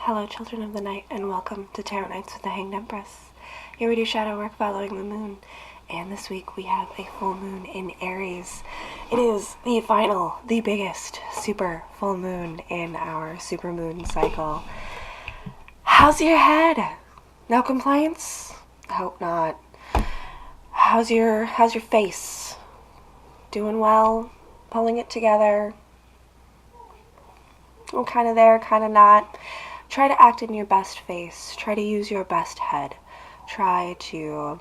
Hello, children of the night, and welcome to Tarot Nights with the Hanged Empress. Here we do shadow work following the moon, and this week we have a full moon in Aries. It is the final, the biggest super full moon in our super moon cycle. How's your head? No complaints? Hope not. How's your face? Doing well? Pulling it together? I'm kind of there, kind of not. Try to act in your best face. Try to use your best head. Try to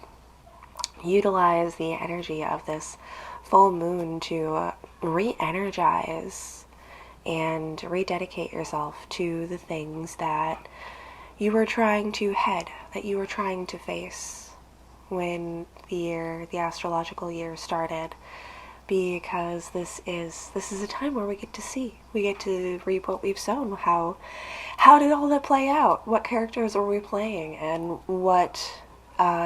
utilize the energy of this full moon to re-energize and rededicate yourself to the things that you were trying to head, that you were trying to face when the astrological year started. Because this is a time where we get to reap what we've sown. How did all that play out? What characters were we playing, and what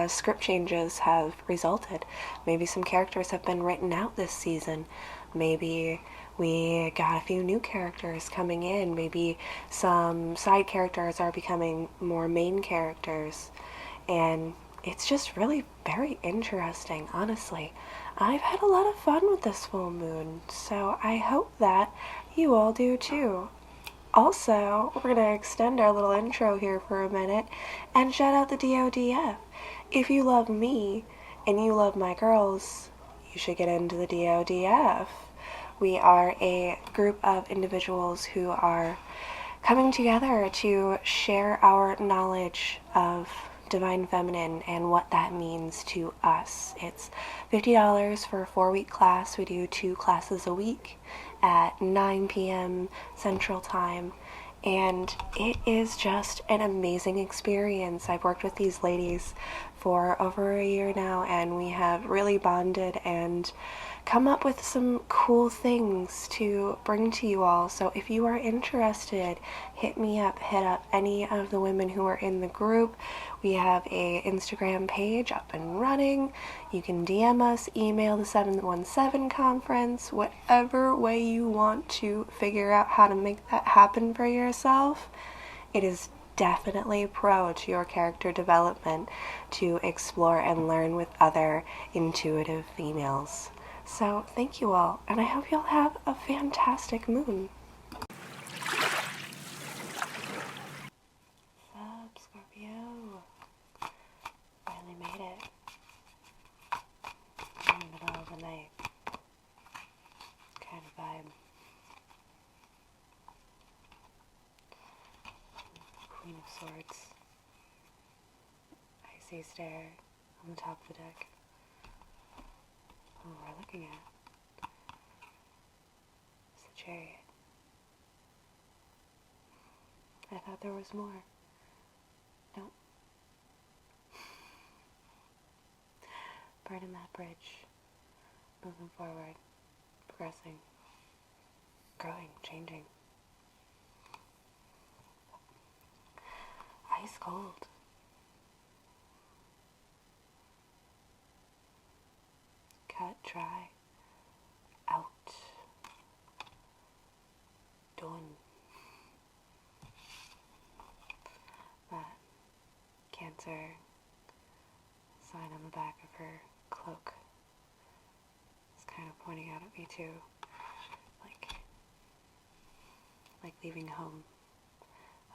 script changes have resulted? Maybe some characters have been written out this season. Maybe we got a few new characters coming in. Maybe some side characters are becoming more main characters, and it's just really very interesting, honestly. I've had a lot of fun with this full moon, so I hope that you all do too. Also, we're going to extend our little intro here for a minute and shout out the DODF. If you love me and you love my girls, you should get into the DODF. We are a group of individuals who are coming together to share our knowledge of Divine Feminine and what that means to us. It's $50 for a 4-week class. We do 2 classes a week at 9 p.m. Central Time, and it is just an amazing experience. I've worked with these ladies for over a year now, and we have really bonded and come up with some cool things to bring to you all. So if you are interested, hit me up, hit up any of the women who are in the group. We have a Instagram page up and running. You can DM us, email the 717 conference, whatever way you want to figure out how to make that happen for yourself. It is definitely pro to your character development to explore and learn with other intuitive females. So thank you all, and I hope you all have a fantastic moon. Sup, Scorpio? Finally made it. In the middle of the night. Kind of vibe. Queen of Swords. Icy stare on the top of the deck. What we're looking at is the Chariot. I thought there was more. Nope. Burning that bridge. Moving forward. Progressing. Growing. Changing. Ice cold. Cut, dry, out, done. That Cancer sign on the back of her cloak is kind of pointing out at me too, like leaving home,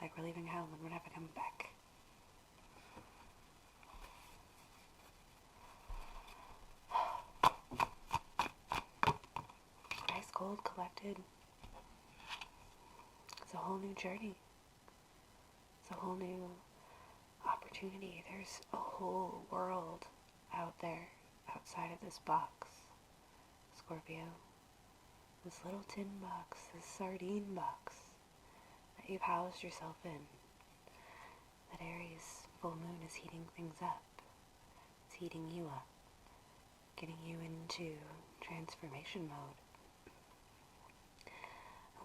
like we're leaving home and we're never coming back. Gold collected. It's a whole new journey. It's a whole new opportunity. There's a whole world out there outside of this box, Scorpio. This little tin box, this sardine box that you've housed yourself in. That Aries full moon is heating things up. It's heating you up, getting you into transformation mode.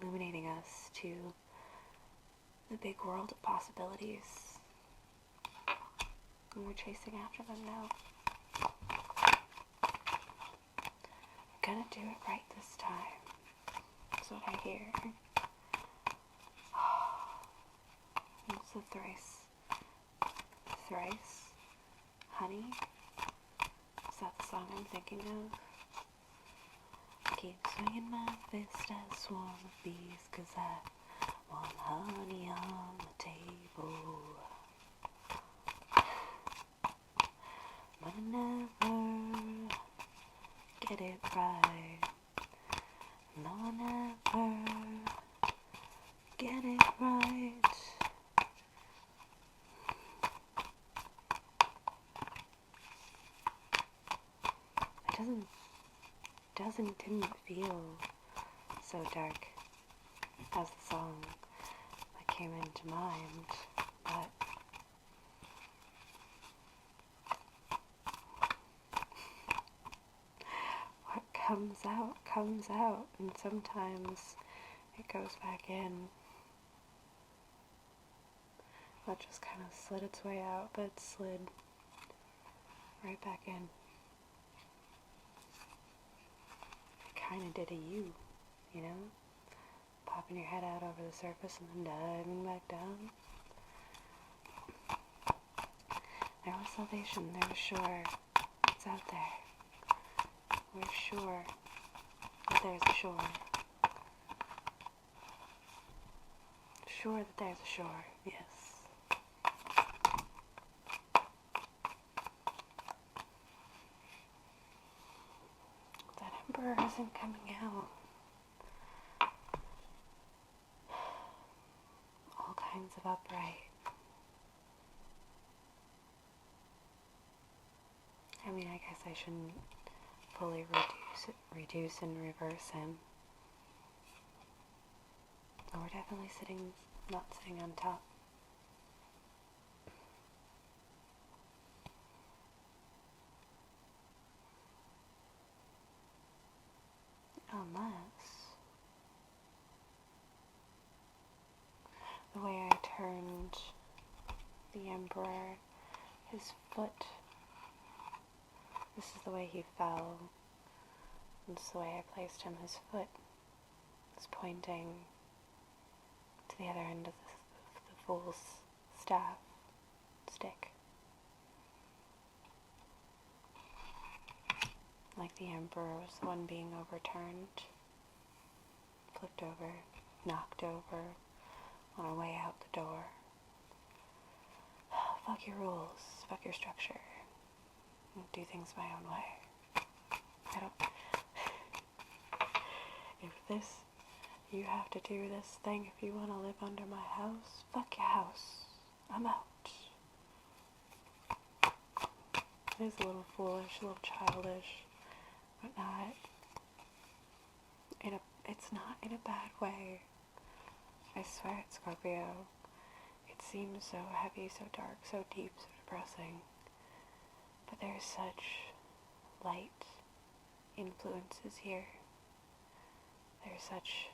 Illuminating us to the big world of possibilities. And we're chasing after them now. Gonna do it right this time. That's what I hear. the thrice? Thrice? Honey? Is that the song I'm thinking of? Keep swinging my fist at a swarm of bees, 'cause I want honey on the table. But I never get it right. No, I never get it right. It didn't feel so dark as the song that came into mind, but what comes out, and sometimes it goes back in. That just kind of slid its way out, but it slid right back in. Kind of did a U, you know? Popping your head out over the surface and then diving back down. There was salvation, there was shore. It's out there. We're sure that there's a shore. Sure that there's a shore, yes. That emperor isn't coming out. All kinds of upright. I mean, I guess I shouldn't fully reduce and reverse him. But we're definitely not sitting on top. Unless the way I turned the emperor, his foot, this is the way he fell, this is the way I placed him, his foot is pointing to the other end of the fool's stick. Like the emperor was the one being overturned, flipped over, knocked over on our way out the door. Fuck your rules, fuck your structure. Do things my own way. I don't... you have to do this thing if you want to live under my house, fuck your house. I'm out. It is a little foolish, a little childish, but it's not in a bad way. I swear it's Scorpio. It seems so heavy, so dark, so deep, so depressing. But there's such light influences here. There's such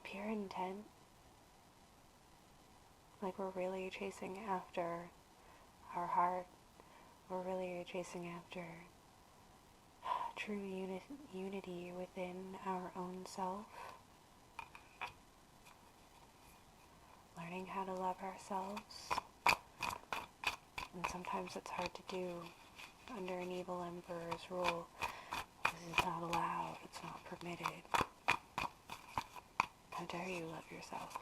pure intent. Like we're really chasing after our heart. We're really chasing after true unity within our own self. Learning how to love ourselves. And sometimes it's hard to do under an evil emperor's rule. This is not allowed. It's not permitted. How dare you love yourself?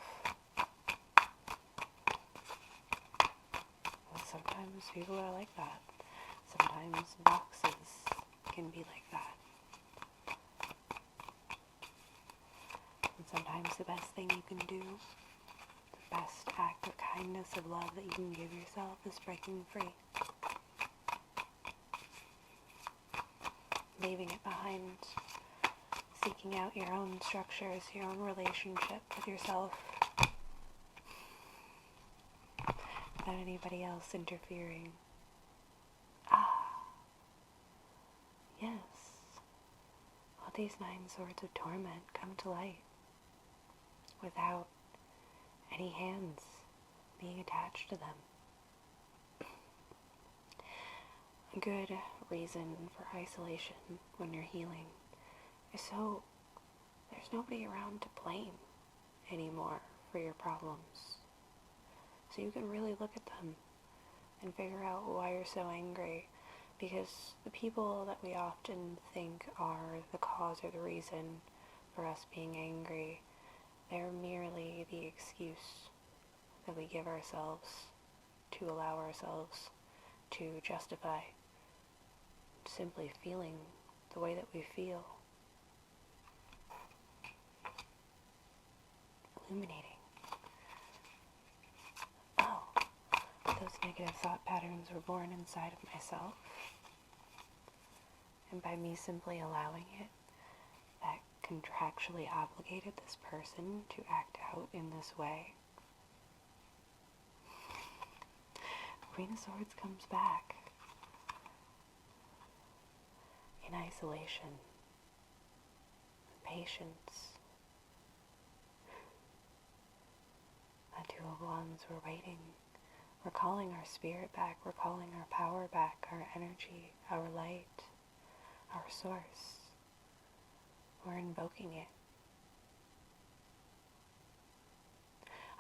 And sometimes people are like that. Sometimes boxes can be like that. And sometimes the best thing you can do, the best act of kindness, of love that you can give yourself is breaking free. Leaving it behind. Seeking out your own structures, your own relationship with yourself. Without anybody else interfering. Yes. All these 9 swords of torment come to light without any hands being attached to them. A good reason for isolation when you're healing is so there's nobody around to blame. anymore for your problems. So you can really look at them and figure out why you're so angry. Because the people that we often think are the cause or the reason for us being angry, they're merely the excuse that we give ourselves to allow ourselves to justify simply feeling the way that we feel. Illuminating. Oh, those negative thought patterns were born inside of myself. And by me simply allowing it, that contractually obligated this person to act out in this way. Queen of Swords comes back in isolation, patience. The Two of Wands, we're waiting. We're calling our spirit back. We're calling our power back, our energy, our light, our source. We're invoking it.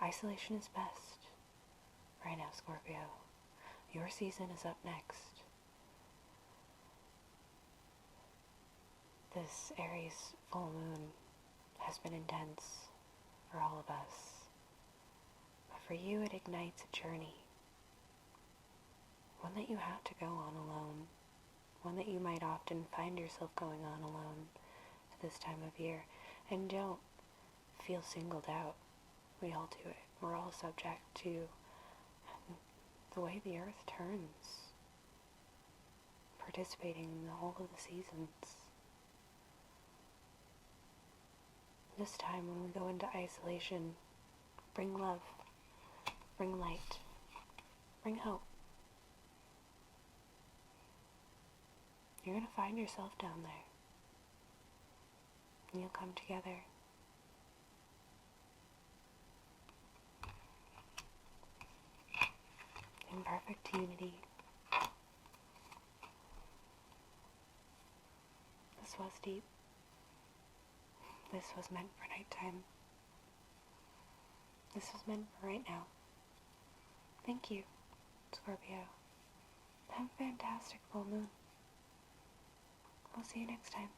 Isolation is best. Right now, Scorpio. Your season is up next. This Aries full moon has been intense for all of us. But for you, it ignites a journey. One that you have to go on alone. One that you might often find yourself going on alone at this time of year. And don't feel singled out. We all do it. We're all subject to the way the earth turns. Participating in all of the seasons. This time when we go into isolation, bring love, bring light, bring hope. You're going to find yourself down there. And you'll come together. In perfect unity. This was deep. This was meant for nighttime. This was meant for right now. Thank you, Scorpio. Have a fantastic full moon. I'll see you next time.